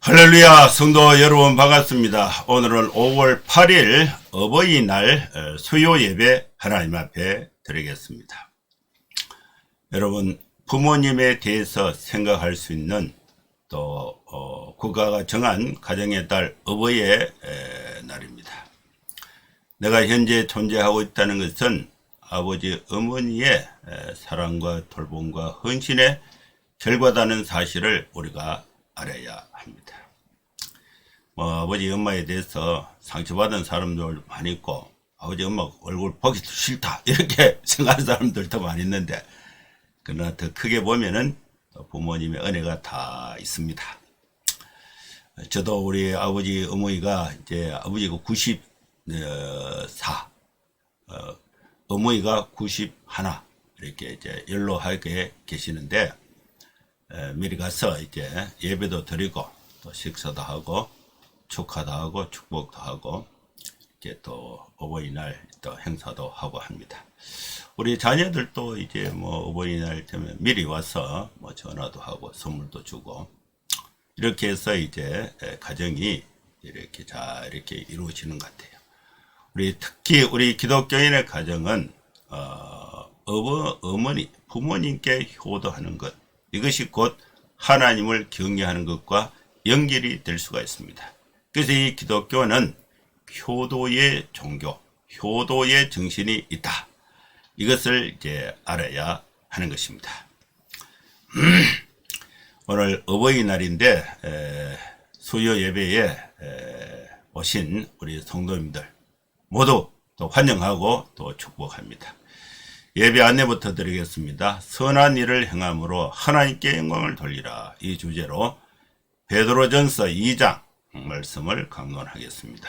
할렐루야, 성도 여러분 반갑습니다. 오늘은 5월 8일 어버이날 수요 예배 하나님 앞에 드리겠습니다. 여러분, 부모님에 대해서 생각할 수 있는 또 국가가 정한 가정의 달 어버이의 날입니다. 내가 현재 존재하고 있다는 것은 아버지 어머니의 사랑과 돌봄과 헌신의 결과다는 사실을 우리가 알아야 합니다. 아버지 엄마에 대해서 상처받은 사람들 많이 있고, 아버지 엄마 얼굴 보기도 싫다 이렇게 생각하는 사람들도 많이 있는데, 그러나 더 크게 보면은 부모님의 은혜가 다 있습니다. 저도 우리 아버지 어머니가 이제 아버지가 94, 어머니가 91 이렇게 이제 연로하게 계시는데, 미리 가서 이제 예배도 드리고 또 식사도 하고 축하도 하고 축복도 하고 이렇게 또 어버이날 또 행사도 하고 합니다. 우리 자녀들도 이제 어버이날 되면 미리 와서 전화도 하고 선물도 주고 이렇게 해서 이제 가정이 이렇게 잘 이렇게 이루어지는 것 같아요. 특히 우리 기독교인의 가정은 어머니 부모님께 효도하는 것, 이것이 곧 하나님을 경외하는 것과 연결이 될 수가 있습니다. 그래서 이 기독교는 효도의 종교, 효도의 정신이 있다. 이것을 이제 알아야 하는 것입니다. 오늘 어버이날인데 수요 예배에 오신 우리 성도님들 모두 또 환영하고 또 축복합니다. 예배 안내부터 드리겠습니다. 선한 일을 행함으로 하나님께 영광을 돌리라. 이 주제로 베드로전서 2장 말씀을 강론하겠습니다.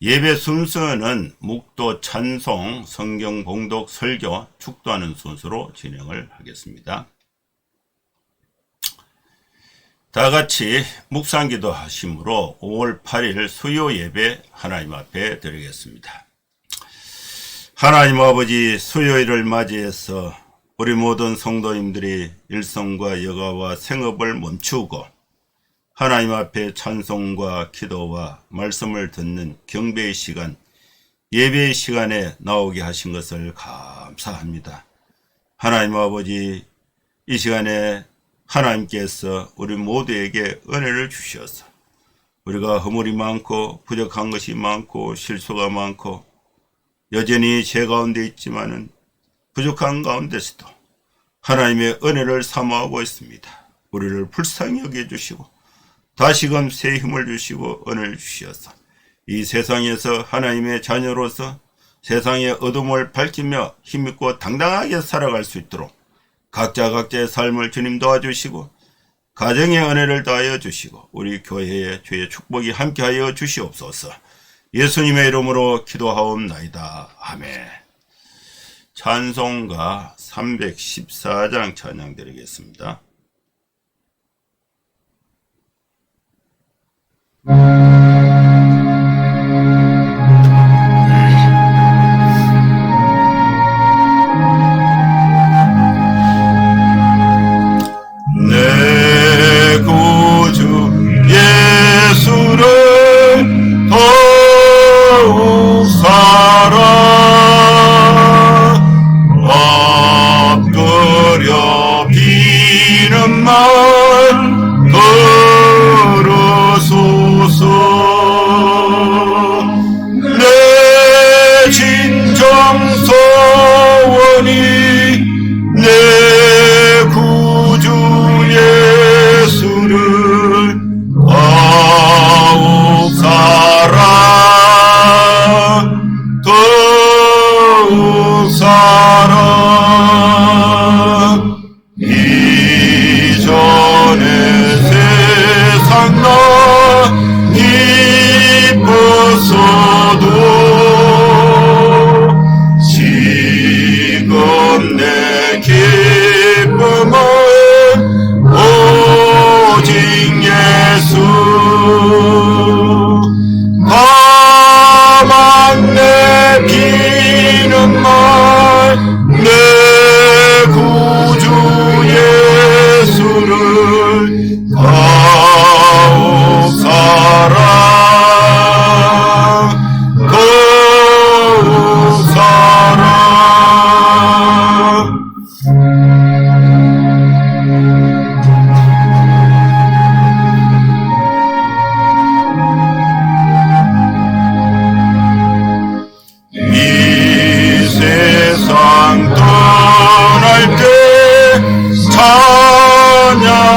예배 순서는 묵도, 찬송, 성경 봉독, 설교, 축도하는 순서로 진행을 하겠습니다. 다 같이 묵상기도 하심으로 5월 8일 수요 예배 하나님 앞에 드리겠습니다. 하나님 아버지, 수요일을 맞이해서 우리 모든 성도님들이 일성과 여가와 생업을 멈추고 하나님 앞에 찬송과 기도와 말씀을 듣는 경배의 시간, 예배의 시간에 나오게 하신 것을 감사합니다. 하나님 아버지, 이 시간에 하나님께서 우리 모두에게 은혜를 주셔서 우리가 허물이 많고 부족한 것이 많고 실수가 많고 여전히 죄 가운데 있지만은 부족한 가운데서도 하나님의 은혜를 사모하고 있습니다. 우리를 불쌍히 여겨주시고 다시금 새 힘을 주시고 은혜를 주셔서 이 세상에서 하나님의 자녀로서 세상의 어둠을 밝히며 힘있고 당당하게 살아갈 수 있도록 각자의 삶을 주님 도와주시고 가정의 은혜를 더하여 주시고 우리 교회의 주의 축복이 함께하여 주시옵소서. 예수님의 이름으로 기도하옵나이다. 아멘. 찬송가 314장 찬양 드리겠습니다. 내 구주 예수를 더욱 사랑 엎드려 비는 말 걸어소서. 더욱 사랑 더욱 사랑 이 세상 떠날 때 찬양하고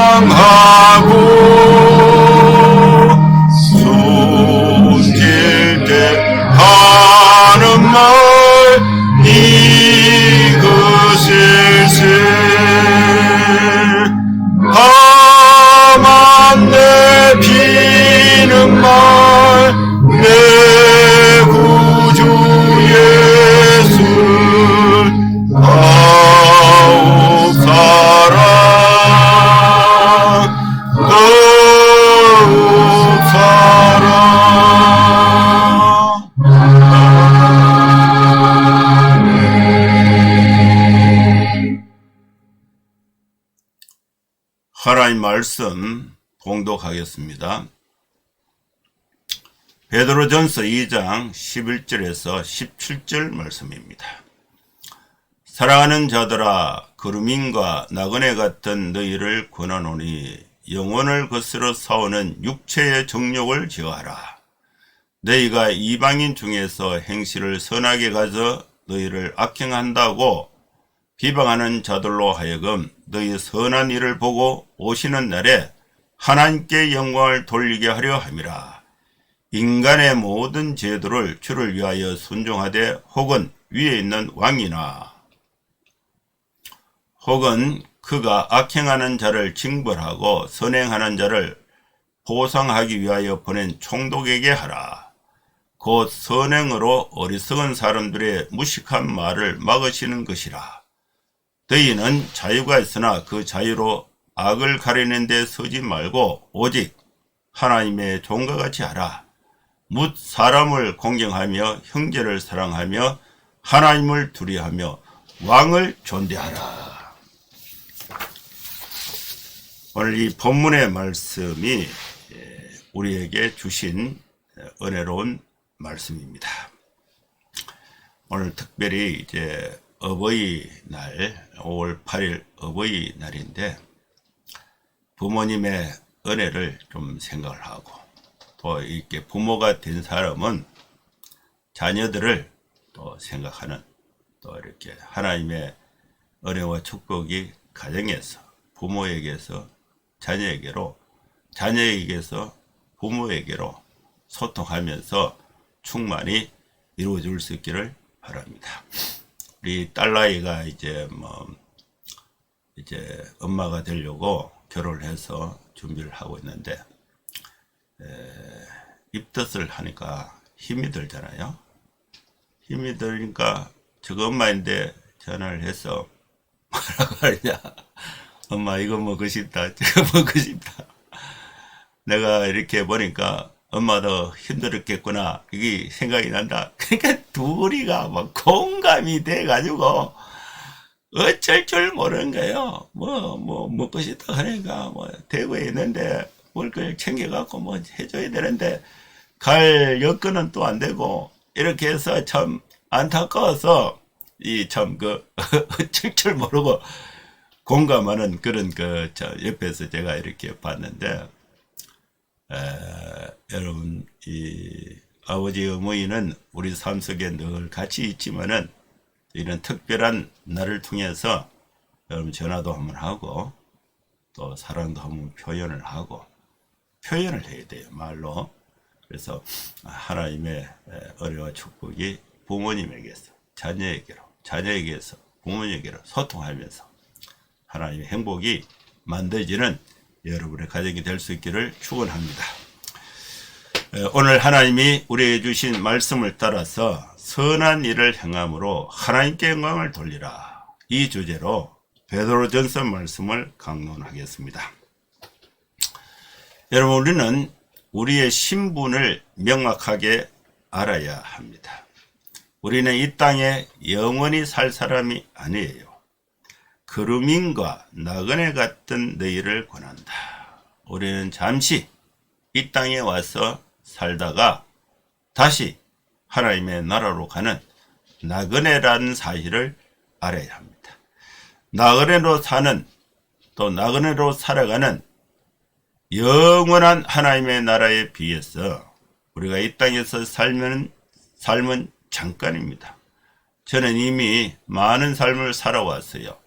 숨질 때 하는 말 이것일세 다만 내 비는 말 내 구주 예수를 더욱 사랑 더욱 사랑 하나님 말씀 봉독하겠습니다. 베드로전서 2장 11절에서 17절 말씀입니다. 사랑하는 자들아 그루민과 나그네 같은 너희를 권하노니 영혼을 거스러 싸우는 육체의 정욕을 제어하라. 너희가 이방인 중에서 행실을 선하게 가져 너희를 악행한다고 비방하는 자들로 하여금 너희 선한 일을 보고 오시는 날에 하나님께 영광을 돌리게 하려 함이라. 인간의 모든 제도를 주를 위하여 순종하되 혹은 위에 있는 왕이나 혹은 그가 악행하는 자를 징벌하고 선행하는 자를 보상하기 위하여 보낸 총독에게 하라. 곧 선행으로 어리석은 사람들의 무식한 말을 막으시는 것이라. 너희는 자유가 있으나 그 자유로 악을 가리는 데 서지 말고 오직 하나님의 종과 같이 하라. 뭇 사람을 공경하며 형제를 사랑하며 하나님을 두려워하며 왕을 존대하라. 오늘 이 본문의 말씀이 우리에게 주신 은혜로운 말씀입니다. 오늘 특별히 이제 어버이날 5월 8일 어버이날인데 부모님의 은혜를 좀 생각을 하고 또 이렇게 부모가 된 사람은 자녀들을 또 생각하는 또 이렇게 하나님의 은혜와 축복이 가정에서 부모에게서 자녀에게로 자녀에게서 부모에게로 소통하면서 충만히 이루어질 수 있기를 바랍니다. 우리 딸아이가 이제 이제 엄마가 되려고 결혼을 해서 준비를 하고 있는데 입덧을 하니까 힘이 들잖아요. 힘이 들으니까 저거 엄마인데 전화를 해서 뭐라고 하냐, 엄마 이거 먹고 싶다 저거 먹고 싶다, 내가 이렇게 보니까 엄마도 힘들었겠구나 이게 생각이 난다. 그러니까 둘이가 막 공감이 돼 가지고 어쩔 줄 모르는 거예요. 뭐 먹고 싶다 하니까 뭐 대구에 있는데 뭘 그걸 챙겨갖고 뭐 해줘야 되는데 갈 여건은 또 안 되고 이렇게 해서 참 안타까워서 이 참 어쩔 줄 모르고 공감하는 그런 저 옆에서 제가 이렇게 봤는데 여러분 이 아버지 어머니는 우리 삶 속에 늘 같이 있지만은 이런 특별한 날을 통해서 여러분 전화도 한번 하고 또 사랑도 한번 표현을 하고 표현을 해야 돼요, 말로. 그래서 하나님의 은혜와 축복이 부모님에게서 자녀에게로, 자녀에게서 부모님에게로 소통하면서 하나님의 행복이 만들어지는 여러분의 가정이 될 수 있기를 축원합니다. 오늘 하나님이 우리에게 주신 말씀을 따라서 선한 일을 행함으로 하나님께 영광을 돌리라, 이 주제로 베드로전서 말씀을 강론하겠습니다. 여러분, 우리는 우리의 신분을 명확하게 알아야 합니다. 우리는 이 땅에 영원히 살 사람이 아니에요. 그루민과 나그네 같은 너희를 권한다. 우리는 잠시 이 땅에 와서 살다가 다시 하나님의 나라로 가는 나그네라는 사실을 알아야 합니다. 나그네로 사는, 또 나그네로 살아가는 영원한 하나님의 나라에 비해서 우리가 이 땅에서 삶은 잠깐입니다. 저는 이미 많은 삶을 살아왔어요.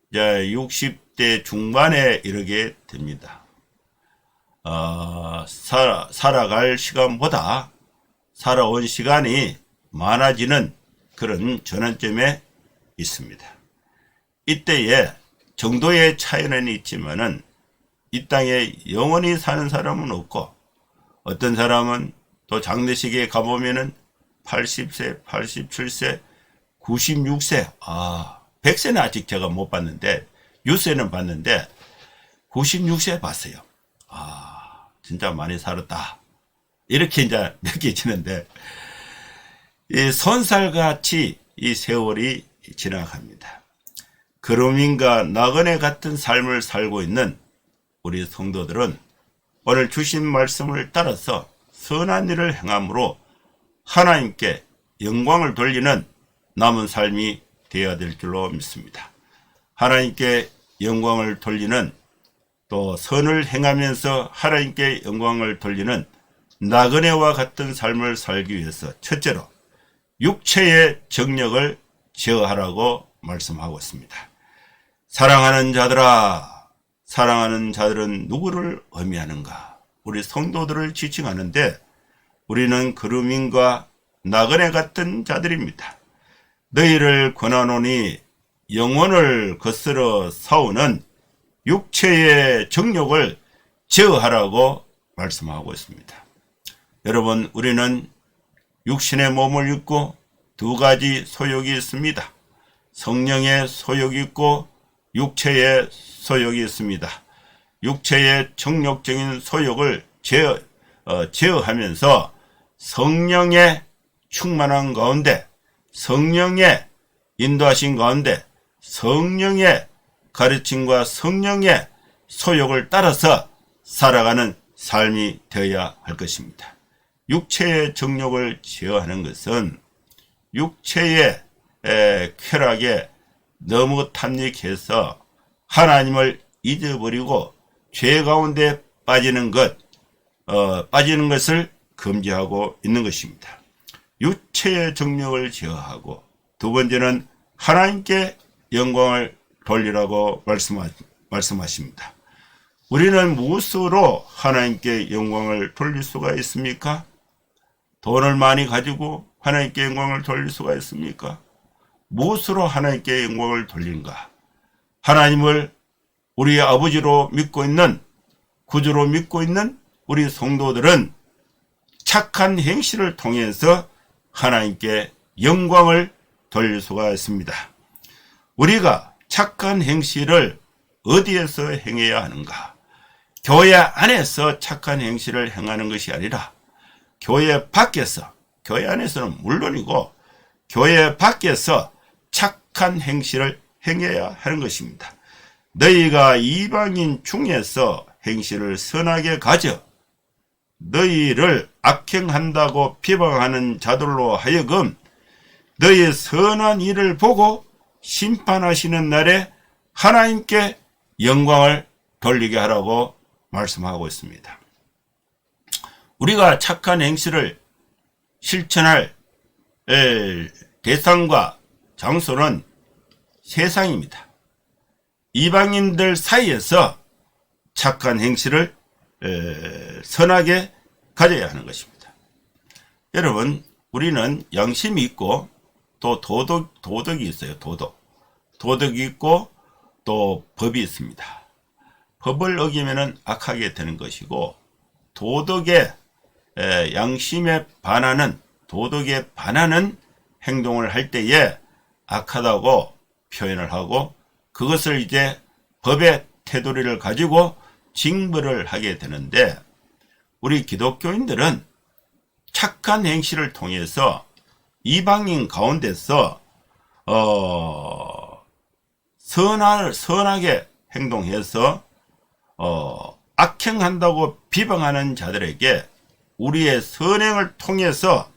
이제 60대 중반에 이르게 됩니다. 살아갈 시간보다 살아온 시간이 많아지는 그런 전환점에 있습니다. 이때에 정도의 차이는 있지만은 이 땅에 영원히 사는 사람은 없고, 어떤 사람은 또 장례식에 가보면은 80세, 87세, 96세, 100세는 아직 제가 못 봤는데, 6세는 봤는데, 96세 봤어요. 진짜 많이 살았다. 이렇게 이제 느껴지는데, 이 손살같이 이 세월이 지나갑니다. 그루민과 나그네 같은 삶을 살고 있는 우리 성도들은 오늘 주신 말씀을 따라서 선한 일을 행함으로 하나님께 영광을 돌리는 남은 삶이 되어야 될 줄로 믿습니다. 하나님께 영광을 돌리는, 또 선을 행하면서 하나님께 영광을 돌리는 나그네와 같은 삶을 살기 위해서 첫째로 육체의 정력을 제어하라고 말씀하고 있습니다. 사랑하는 자들아, 사랑하는 자들은 누구를 의미하는가? 우리 성도들을 지칭하는데, 우리는 그루민과 나그네 같은 자들입니다. 너희를 권하노니 영혼을 거스러 싸우는 육체의 정욕을 제어하라고 말씀하고 있습니다. 여러분, 우리는 육신의 몸을 입고 두 가지 소욕이 있습니다. 성령의 소욕이 있고 육체의 소욕이 있습니다. 육체의 정욕적인 소욕을 제어하면서 성령의 충만한 가운데, 성령의 인도하신 가운데, 성령의 가르침과 성령의 소욕을 따라서 살아가는 삶이 되어야 할 것입니다. 육체의 정욕을 제어하는 것은 육체의 쾌락에 너무 탐닉해서 하나님을 잊어버리고 죄 가운데 빠지는 것을 금지하고 있는 것입니다. 육체의 정욕을 제어하고, 두 번째는 하나님께 영광을 돌리라고 말씀하십니다. 우리는 무엇으로 하나님께 영광을 돌릴 수가 있습니까? 돈을 많이 가지고 하나님께 영광을 돌릴 수가 있습니까? 무엇으로 하나님께 영광을 돌린가? 하나님을 우리의 아버지로 믿고 있는, 구주로 믿고 있는 우리 성도들은 착한 행실을 통해서 하나님께 영광을 돌릴 수가 있습니다. 우리가 착한 행실을 어디에서 행해야 하는가? 교회 안에서 착한 행실을 행하는 것이 아니라 교회 밖에서, 교회 안에서는 물론이고 교회 밖에서 착한 행실을 행해야 하는 것입니다. 너희가 이방인 중에서 행실을 선하게 가져 너희를 악행한다고 비방하는 자들로 하여금 너희의 선한 일을 보고 심판하시는 날에 하나님께 영광을 돌리게 하라고 말씀하고 있습니다. 우리가 착한 행실을 실천할 대상과 장소는 세상입니다. 이방인들 사이에서 착한 행실을 선하게 가져야 하는 것입니다. 여러분, 우리는 양심이 있고 또 도덕이 있어요. 도덕이 있고 또 법이 있습니다. 법을 어기면은 악하게 되는 것이고, 도덕에 양심에 반하는, 도덕에 반하는 행동을 할 때에 악하다고 표현을 하고, 그것을 이제 법의 테두리를 가지고 징벌을 하게 되는데, 우리 기독교인들은 착한 행실을 통해서 이방인 가운데서 선하게 행동해서 악행한다고 비방하는 자들에게 우리의 선행을 통해서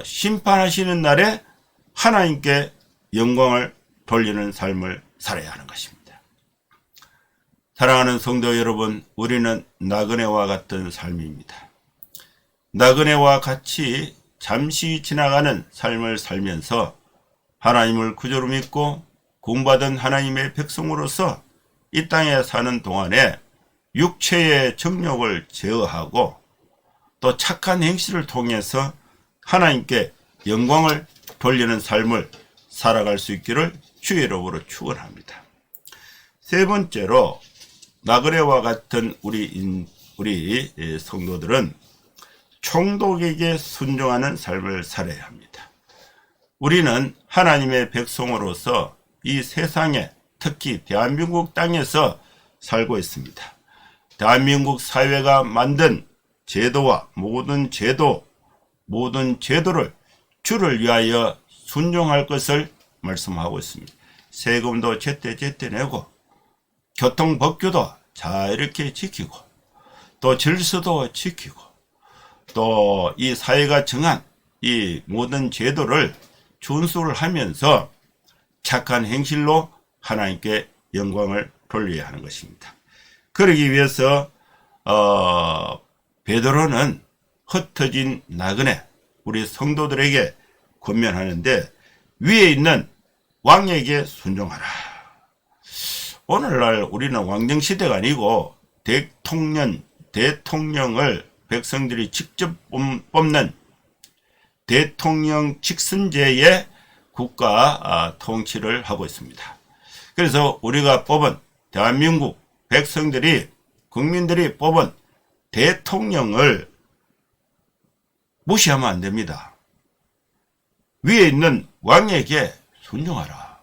심판하시는 날에 하나님께 영광을 돌리는 삶을 살아야 하는 것입니다. 사랑하는 성도 여러분, 우리는 나그네와 같은 삶입니다. 나그네와 같이 잠시 지나가는 삶을 살면서 하나님을 구주로 믿고 구원받은 하나님의 백성으로서 이 땅에 사는 동안에 육체의 정욕을 제어하고 또 착한 행실을 통해서 하나님께 영광을 돌리는 삶을 살아갈 수 있기를 주의 이름으로 축원합니다. 세 번째로 나그네와 같은 우리 성도들은 총독에게 순종하는 삶을 살아야 합니다. 우리는 하나님의 백성으로서 이 세상에 특히 대한민국 땅에서 살고 있습니다. 대한민국 사회가 만든 제도와 모든 제도를 주를 위하여 순종할 것을 말씀하고 있습니다. 세금도 제때 내고 교통법규도 잘 이렇게 지키고 또 질서도 지키고 또 이 사회가 정한 이 모든 제도를 준수를 하면서 착한 행실로 하나님께 영광을 돌려야 하는 것입니다. 그러기 위해서 베드로는 흩어진 나그네 우리 성도들에게 권면하는데 위에 있는 왕에게 순종하라. 오늘날 우리는 왕정시대가 아니고 대통령을 백성들이 직접 뽑는 대통령 직선제의 국가 통치를 하고 있습니다. 그래서 우리가 뽑은 대한민국 국민들이 뽑은 대통령을 무시하면 안 됩니다. 위에 있는 왕에게 순종하라.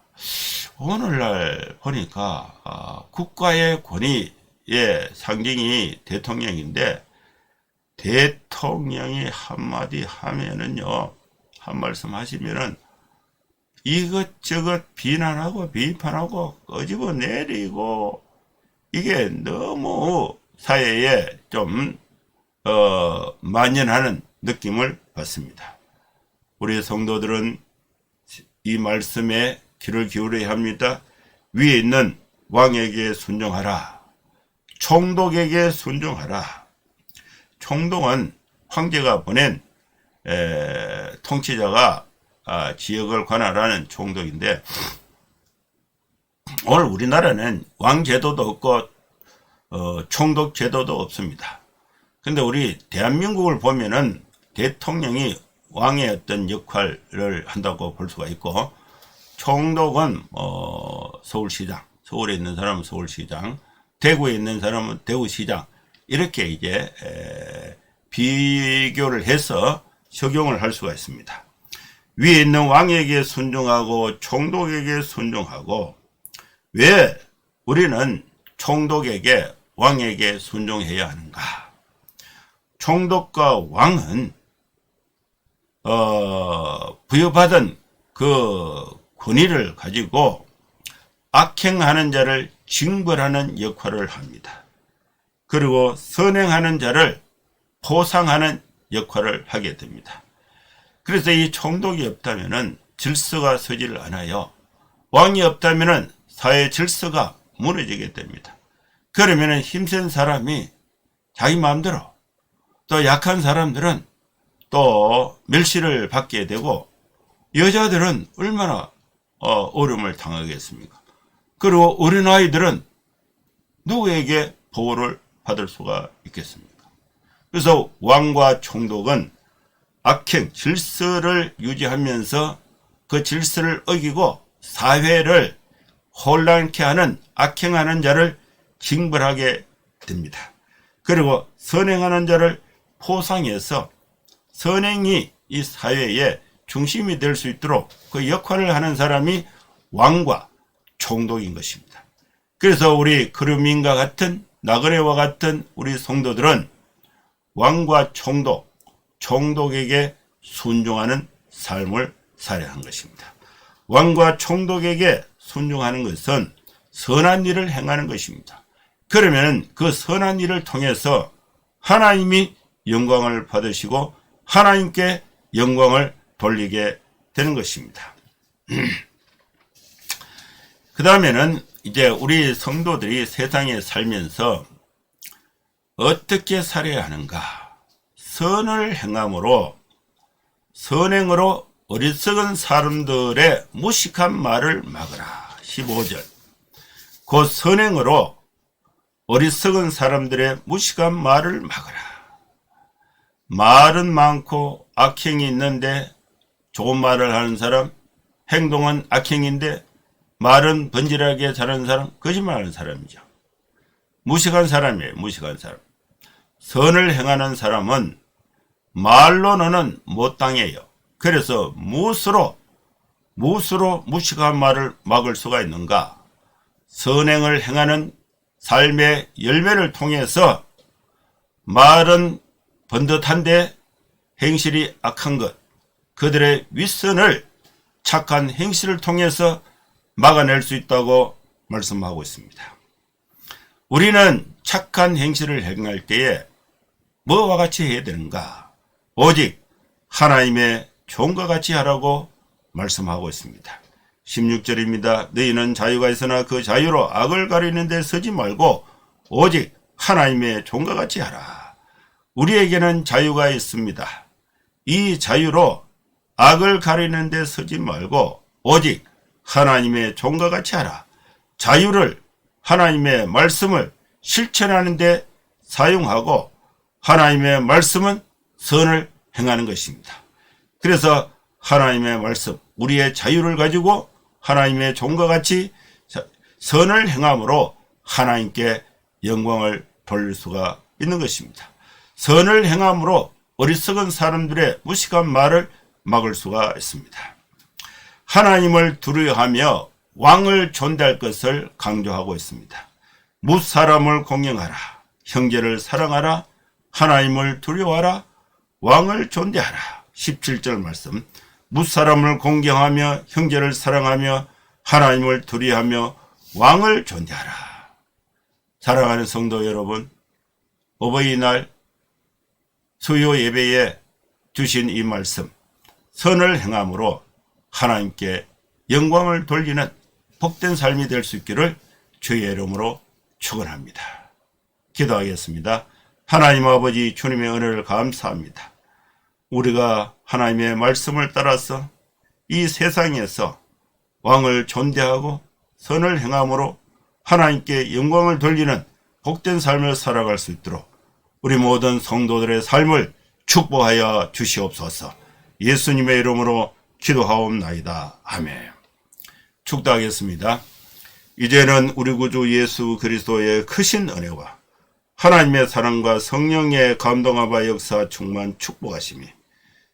오늘날 보니까 국가의 권위의 상징이 대통령인데 대통령이 한마디 하면은요, 한 말씀 하시면은 이것저것 비난하고 비판하고 끄집어 내리고 이게 너무 사회에 좀 만연하는 느낌을 받습니다. 우리 성도들은 이 말씀에 귀를 기울여야 합니다. 위에 있는 왕에게 순종하라. 총독에게 순종하라. 총독은 황제가 보낸 통치자가 지역을 관할하는 총독인데 오늘 우리나라는 왕제도도 없고 총독 제도도 없습니다. 근데 우리 대한민국을 보면은 대통령이 왕의 어떤 역할을 한다고 볼 수가 있고 총독은 서울시장, 서울에 있는 사람은 서울시장, 대구에 있는 사람은 대구시장 이렇게 이제 비교를 해서 적용을 할 수가 있습니다. 위에 있는 왕에게 순종하고 총독에게 순종하고 왜 우리는 총독에게 왕에게 순종해야 하는가? 총독과 왕은 부여받은 그 권위를 가지고 악행하는 자를 징벌하는 역할을 합니다. 그리고 선행하는 자를 포상하는 역할을 하게 됩니다. 그래서 이 총독이 없다면은 질서가 서지를 않아요. 왕이 없다면은 사회 질서가 무너지게 됩니다. 그러면은 힘센 사람이 자기 마음대로 또 약한 사람들은 또 멸시를 받게 되고 여자들은 얼마나 어려움을 당하겠습니까? 그리고 어린아이들은 누구에게 보호를 받을 수가 있겠습니까? 그래서 왕과 총독은 악행, 질서를 유지하면서 그 질서를 어기고 사회를 혼란케 하는 악행하는 자를 징벌하게 됩니다. 그리고 선행하는 자를 포상해서 선행이 이 사회의 중심이 될 수 있도록 그 역할을 하는 사람이 왕과 총독인 것입니다. 그래서 우리 그루민과 같은 나그네와 같은 우리 성도들은 왕과 총독, 총독에게 순종하는 삶을 살아야 한 것입니다. 왕과 총독에게 순종하는 것은 선한 일을 행하는 것입니다. 그러면 그 선한 일을 통해서 하나님이 영광을 받으시고 하나님께 영광을 돌리게 되는 것입니다. 그 다음에는 이제 우리 성도들이 세상에 살면서 어떻게 살아야 하는가? 선을 행함으로, 선행으로 어리석은 사람들의 무식한 말을 막으라. 15절. 곧 선행으로 어리석은 사람들의 무식한 말을 막으라. 말은 많고 악행이 있는데 좋은 말을 하는 사람, 행동은 악행인데 말은 번질하게 잘하는 사람, 거짓말하는 사람이죠. 무식한 사람이에요. 무식한 사람. 선을 행하는 사람은 말로는 못 당해요. 그래서 무엇으로 무식한 말을 막을 수가 있는가? 선행을 행하는 삶의 열매를 통해서 말은 번듯한데 행실이 악한 것, 그들의 윗선을 착한 행실을 통해서 막아낼 수 있다고 말씀하고 있습니다. 우리는 착한 행실을 행할 때에 뭐와 같이 해야 되는가? 오직 하나님의 종과 같이 하라고 말씀하고 있습니다. 16절입니다. 너희는 자유가 있으나 그 자유로 악을 가리는 데 서지 말고 오직 하나님의 종과 같이 하라. 우리에게는 자유가 있습니다. 이 자유로 악을 가리는 데 서지 말고 오직 하나님의 종과 같이 하라. 자유를 하나님의 말씀을 실천하는 데 사용하고 하나님의 말씀은 선을 행하는 것입니다. 그래서 하나님의 말씀, 우리의 자유를 가지고 하나님의 종과 같이 선을 행함으로 하나님께 영광을 돌릴 수가 있는 것입니다. 선을 행함으로 어리석은 사람들의 무식한 말을 막을 수가 있습니다. 하나님을 두려워하며 왕을 존대할 것을 강조하고 있습니다. 무사람을 공경하라, 형제를 사랑하라, 하나님을 두려워하라, 왕을 존대하라. 17절 말씀. 무사람을 공경하며 형제를 사랑하며 하나님을 두려워하며 왕을 존대하라. 사랑하는 성도 여러분, 어버이날 수요 예배에 주신 이 말씀, 선을 행함으로 하나님께 영광을 돌리는 복된 삶이 될 수 있기를 주의 이름으로 축원합니다. 기도하겠습니다. 하나님 아버지, 주님의 은혜를 감사합니다. 우리가 하나님의 말씀을 따라서 이 세상에서 왕을 존대하고 선을 행함으로 하나님께 영광을 돌리는 복된 삶을 살아갈 수 있도록 우리 모든 성도들의 삶을 축복하여 주시옵소서. 예수님의 이름으로 기도하옵나이다. 아멘. 축도하겠습니다. 이제는 우리 구주 예수 그리스도의 크신 은혜와 하나님의 사랑과 성령의 감동하바 역사 충만 축복하심이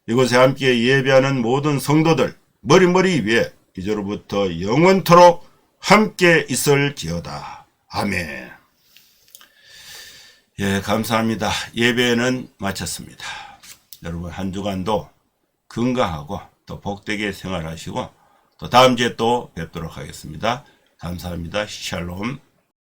이곳에 함께 예배하는 모든 성도들 머리 위에 이제로부터 영원토록 함께 있을지어다. 아멘. 예, 감사합니다. 예배는 마쳤습니다. 여러분 한 주간도 건강하고 또 복되게 생활하시고 또 다음 주에 또 뵙도록 하겠습니다. 감사합니다. 샬롬.